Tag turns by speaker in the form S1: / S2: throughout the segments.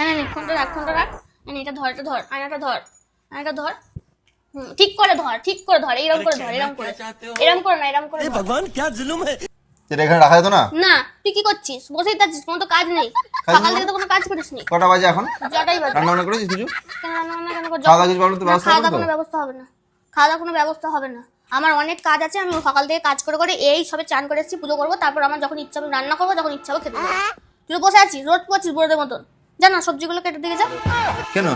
S1: হ্যাঁ ফোনটা রাখ এটা ধর আয়নাটা ধর ঠিক করে ধর এরকম করে ধর এরকম করে না
S2: भगवान क्या जुल्म है।
S3: সেটা এখানে রাখা যেত না?
S1: না তুই কি করছিস? বসেই থাকছিস, কোনো তো কাজ নেই। সকাল থেকে তো কোনো কাজ করিসনি।
S3: কটা বাজে এখন?
S1: যটাই বাজে।
S3: রান্না বান্না করেছিস কিছু?
S1: কেন রান্না করছিস?
S3: খাওয়া দাওয়া কিছু বানানোর তো ব্যবস্থা
S1: খাওয়া
S3: হবে
S1: দাওয়ার
S3: তো?
S1: কোনো ব্যবস্থা হবে না। আমার অনেক কাজ আছে, আমি সকাল থেকে কাজ করে এই সবে চান করে এসেছি, পুজো করবো, তারপর আমার যখন ইচ্ছা হবে রান্না করবো, যখন ইচ্ছা হবে খেতে দেবো। তুই তো বসে আছিস, রোদ পড়ছিস বড়দের মতন। যা না সবজিগুলো কেটে দিয়ে যা।
S3: কেন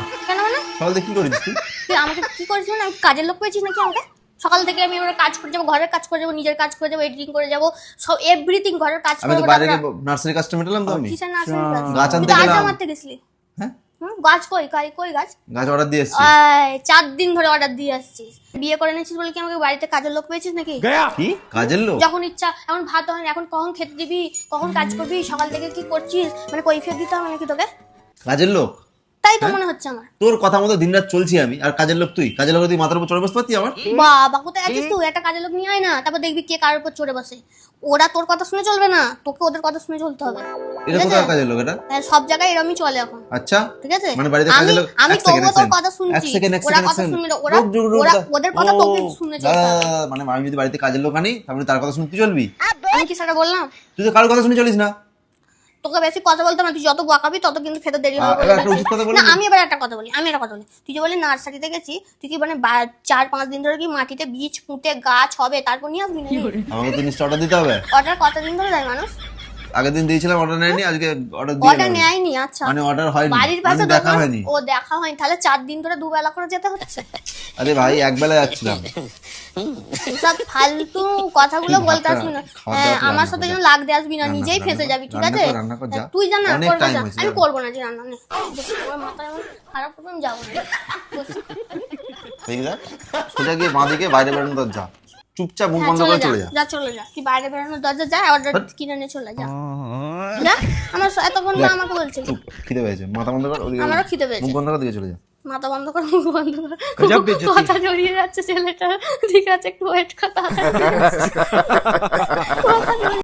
S1: মানে
S3: সকাল থেকে কি করেছিস তুই?
S1: তুই আমাকে কি করেছিস না? আমি কাজের লোক পেয়েছিস নাকি আমাকে? সকাল থেকে আমি ওরা কাজ করে যাবো, ঘরের কাজ করে যাবো, নিজের কাজ করে যাবো, এডিটিং করে যাবো, সব এভরিথিং ঘরের কাজ
S3: আমি তো
S1: করবো।
S3: বাইরে নার্সারি কাজটা মেটালাম তো আমি।
S1: কিসের নার্সারি
S3: গাছ আনতে
S1: গাছ
S3: গেলাম।
S1: মারতে গেছিলি?
S3: হ্যাঁ
S1: গাছ কই গাছ?
S3: গাছ অর্ডার দিয়ে এসেছি।
S1: 4 দিন ধরে অর্ডার দিয়ে আসছিস। বিয়ে করে নিয়েছিস বলে কি আমাকে বাড়িতে কাজের লোক পেয়েছিস নাকি?
S3: কি কাজের লোক?
S1: যখন ইচ্ছা এখন ভাত হয়, এখন কখন খেতে দিবি, কখন কাজ করবি, সকাল থেকে কি করছিস, মানে কৈফিয়ত দিতে হবে নাকি তোকে?
S3: কাজের লোক?
S1: তাই তো মনে হচ্ছে আমার।
S3: তোর কথা মতো দিনরাত চলছি আমি, আর কাজের লোক তুই? কাজের লোক তুই মাথার উপর চড়ে বসতে পারতি আমার?
S1: বাবা কোথায় আছিস তুই? একটা কাজের লোক নিয়ে আয় না, তারপর দেখবি কে কার উপর চড়ে বসে। ওরা তোর কথা শুনে চলবে না, তোকে ওদের কথা শুনে চলতে হবে।
S3: এটা কোথায় কাজের লোক এটা?
S1: হ্যাঁ, সব জায়গায় এরকমই চলে এখন।
S3: আচ্ছা
S1: ঠিক আছে,
S3: মানে বাড়িতে কাজের লোক
S1: আমি
S3: এক সেকেন্ড,
S1: তোর কথা শুনছি, ওরা কথা শুনবে না, ওরা ওদের কথা তোকে শুনে চলতে হবে।
S3: মানে আমি যদি বাড়িতে কাজের লোক আনি তাহলে তার কথা শুনে তুই চলবি?
S1: আমি কি সেটা বললাম?
S3: তুই তো কারোর কথা শুনে চলিস না।
S1: তোকে বেশি কথা বলতে না, তুই যত বকাবি তত কিন্তু খেতে দেরি হবে।
S3: এবার একটা উচিত কথা বলি।
S1: না আমি এবার একটা কথা বলি, তুই যে বলি নার্সারিতে গেছি, তুই কি মানে 4-5 দিন ধরে কি মাটিতে বীজ পুঁতে গাছ হবে তারপর নিয়ে আসবি নাকি?
S3: আমাকে তো জিনিসটা অর্ডার দিতে হবে।
S1: অর্ডার কতদিন ধরে দেয় মানুষ?
S3: আগের দিন দিয়েছিলাম, অর্ডার নেয়নি, আজকে অর্ডার দিয়ে
S1: অর্ডার নেয়নি। আচ্ছা
S3: মানে অর্ডার হয়নি,
S1: বাড়ির পাশে
S3: মানে দেখা হয়নি।
S1: ও দেখা হয়নি, তাহলে 4 দিন ধরে দুবেলা করে যেতে হচ্ছে।
S3: আরে ভাই একবেলা যাচ্ছিলাম।
S1: সব ফালতু কথাগুলো বলতে আসবি না। আমার সাথে যেন লাগতে আসবি না, নিজেই ফেঁসে যাবি, ঠিক আছে? তুই জানা করবো না, আমি করবো না যে রান্না নেই। আমার মাথা এমন খারাপ করবে, আমি যাবো না।
S3: ঠিক আছে, সোজা গিয়ে বাঁ দিকে বাইরে বেরোনো দরজা, চুপচাপ মুখ বন্ধ করে চলে যা।
S1: চলে যা, তুই বাইরে বেরোনোর দরজা যা, অর্ডার কিনে নিয়ে চলে যা। আমার এতক্ষণ আমাকে বলছিল
S3: খিদে পেয়েছে, মাথা বন্ধ কর,
S1: আমারও খিদে পেয়েছে,
S3: মুখ বন্ধ করে দিকে চলে যা।
S1: মাথা বন্ধ কর, মুখ বন্ধ কর, কথা জড়িয়ে যাচ্ছে ছেলেটা। ঠিক আছে একটু ওয়েট কর।